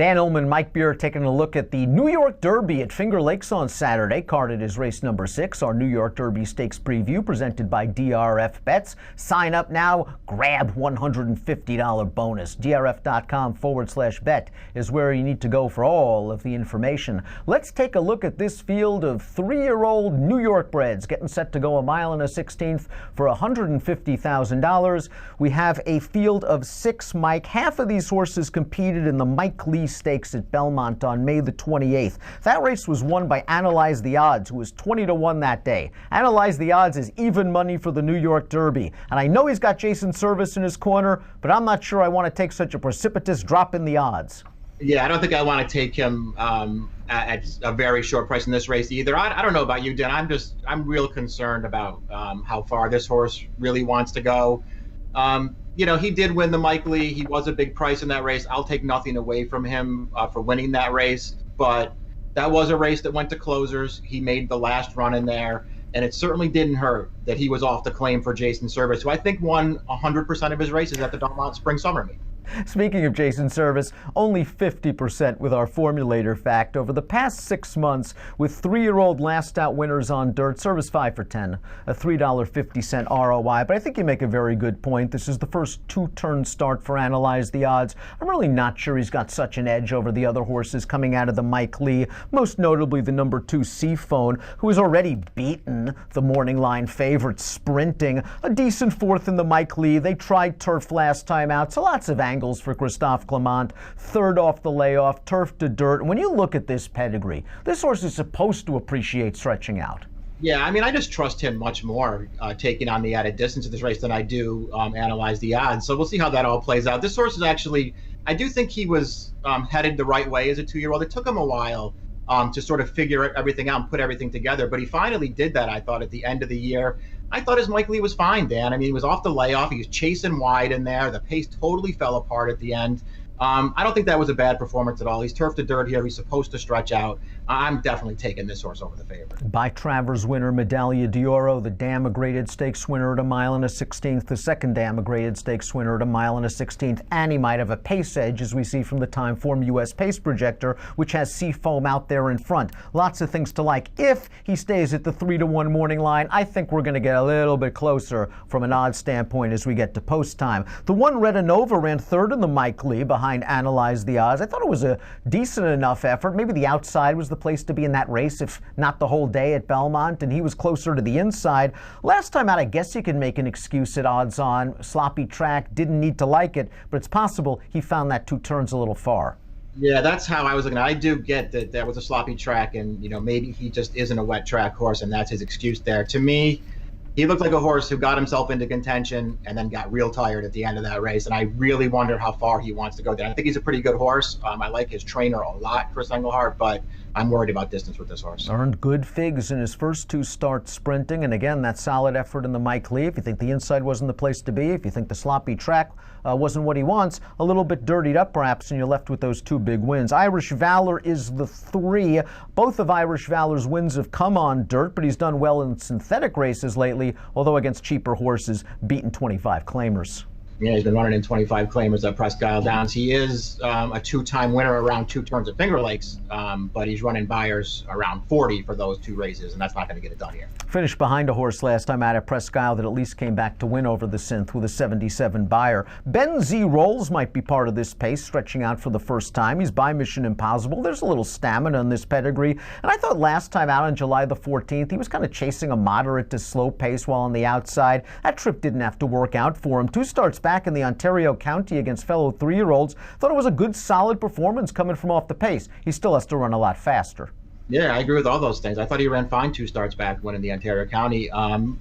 Dan Illman, Mike Beer taking a look at the New York Derby at Finger Lakes on Saturday. Carded is race number 6, our New York Derby Stakes preview presented by DRF Bets. Sign up now, grab $150 bonus. DRF.com/bet is where you need to go for all of the information. Let's take a look at this field of 3-year-old New York breds getting set to go a mile and a 16th for $150,000. We have a field of 6, Mike. Half of these horses competed in the Mike Lee Stakes at Belmont on May the 28th. That race was won by Analyze the Odds, who was 20-1 that day. Analyze the Odds is even money for the New York Derby. And I know he's got Jason Service in his corner, but I'm not sure I want to take such a precipitous drop in the odds. Yeah, I don't think I want to take him at a very short price in this race either. I don't know about you, Dan. I'm real concerned about how far this horse really wants to go. He did win the Mike Lee. He was a big price in that race. I'll take nothing away from him for winning that race. But that was a race that went to closers. He made the last run in there. And it certainly didn't hurt that he was off the claim for Jason Service, who I think won 100% of his races at the Belmont Spring Summer Meet. Speaking of Jason Service, only 50% with our formulator fact. Over the past 6 months, with 3-year-old last out winners on dirt, Service 5 for 10, a $3.50 ROI. But I think you make a very good point. This is the first 2-turn start for Analyze the Odds. I'm really not sure he's got such an edge over the other horses coming out of the Mike Lee, most notably the number 2 Seaphone, who has already beaten the morning line favorite sprinting. A decent 4th in the Mike Lee. They tried turf last time out, so lots of angles for Christophe Clement. 3rd off the layoff, turf to dirt. And when you look at this pedigree, this horse is supposed to appreciate stretching out. Yeah, I mean, I just trust him much more taking on the added distance of this race than I do Analyze the Odds. So we'll see how that all plays out. This horse is actually, I do think he was headed the right way as a 2-year-old. It took him a while to sort of figure everything out and put everything together. But he finally did that, I thought, at the end of the year. I thought his Mike Lee was fine, Dan. I mean, he was off the layoff. He was chasing wide in there. The pace totally fell apart at the end. I don't think that was a bad performance at all. He's turf to dirt here. He's supposed to stretch out. I'm definitely taking this horse over the favorite. By Travers winner Medaglia d'Oro, the Dama Graded Stakes winner at a mile and a 16th, the second Dama Graded Stakes winner at a mile and a 16th, and he might have a pace edge, as we see from the Timeform US Pace Projector, which has Seafoam out there in front. Lots of things to like. If he stays at the 3-1 morning line, I think we're going to get a little bit closer from an odds standpoint as we get to post time. The one Redanova ran 3rd in the Mike Lee behind Analyze the Odds. I thought it was a decent enough effort. Maybe the outside was the place to be in that race, if not the whole day at Belmont, and he was closer to the inside. Last time out, I guess you can make an excuse at odds on. Sloppy track, didn't need to like it, but it's possible he found that 2 turns a little far. Yeah, that's how I was looking. I do get that that was a sloppy track, and maybe he just isn't a wet track horse, and that's his excuse there. To me, he looked like a horse who got himself into contention and then got real tired at the end of that race. And I really wonder how far he wants to go there. I think he's a pretty good horse. I like his trainer a lot, Chris Engelhardt, but I'm worried about distance with this horse. Earned good figs in his first 2 starts sprinting. And again, that solid effort in the Mike Lee. If you think the inside wasn't the place to be, if you think the sloppy track wasn't what he wants, a little bit dirtied up perhaps, and you're left with those 2 big wins. Irish Valor is the 3. Both of Irish Valor's wins have come on dirt, but he's done well in synthetic races lately, although against cheaper horses, beaten 25 claimers. Yeah, he's been running in 25 claimers at Presque Isle Downs. He is a 2-time winner around 2 turns at Finger Lakes, but he's running buyers around 40 for those 2 races, and that's not going to get it done here. Finished behind a horse last time out at Presque Isle that at least came back to win over the Synth with a 77 buyer. Ben Z. Rolls might be part of this pace, stretching out for the first time. He's by Mission Impossible. There's a little stamina in this pedigree. And I thought last time out on July the 14th, he was kind of chasing a moderate to slow pace while on the outside. That trip didn't have to work out for him. 2 starts back in the Ontario County against fellow 3-year-olds. Thought it was a good, solid performance coming from off the pace. He still has to run a lot faster. Yeah, I agree with all those things. I thought he ran fine 2 starts back winning the Ontario County.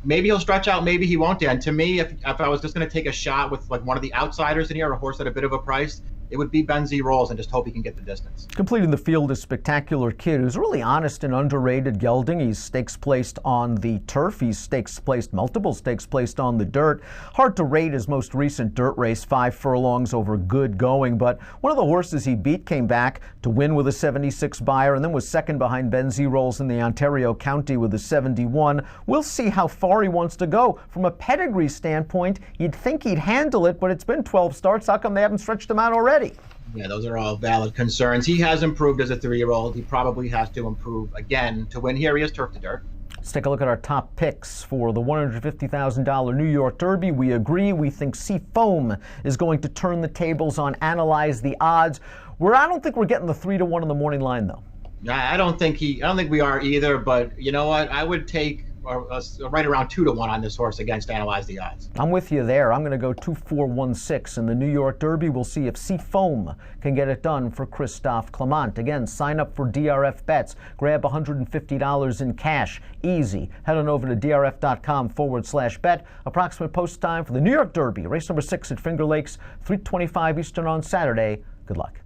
Maybe he'll stretch out, maybe he won't. And to me, if I was just going to take a shot with like one of the outsiders in here, a horse at a bit of a price, it would be Ben Z. Rolls, and just hope he can get the distance. Completing the field is Spectacular Kid, who's really honest and underrated gelding. He's stakes placed on the turf. He's stakes placed, multiple stakes placed on the dirt. Hard to rate his most recent dirt race, 5 furlongs over good going, but one of the horses he beat came back to win with a 76 buyer and then was second behind Ben Z. Rolls in the Ontario County with a 71. We'll see how far he wants to go. From a pedigree standpoint, you'd think he'd handle it, but it's been 12 starts. How come they haven't stretched him out already? already. Yeah, those are all valid concerns. He has improved as a 3-year-old. He probably has to improve again to win here. He is turf to dirt. Let's take a look at our top picks for the $150,000 New York Derby. We agree. We think Seafoam is going to turn the tables on Analyze the Odds. I don't think we're getting the 3-1 in the morning line, though. I don't think we are either. But you know what? I would take right around 2-1 on this horse against Analyze the Odds. I'm with you there. I'm going to go 2-4-1-6 in the New York Derby. We'll see if Seafoam can get it done for Christophe Clement. Again, sign up for DRF Bets. Grab $150 in cash. Easy. Head on over to drf.com/bet. Approximate post time for the New York Derby, race number 6 at Finger Lakes, 3:25 Eastern on Saturday. Good luck.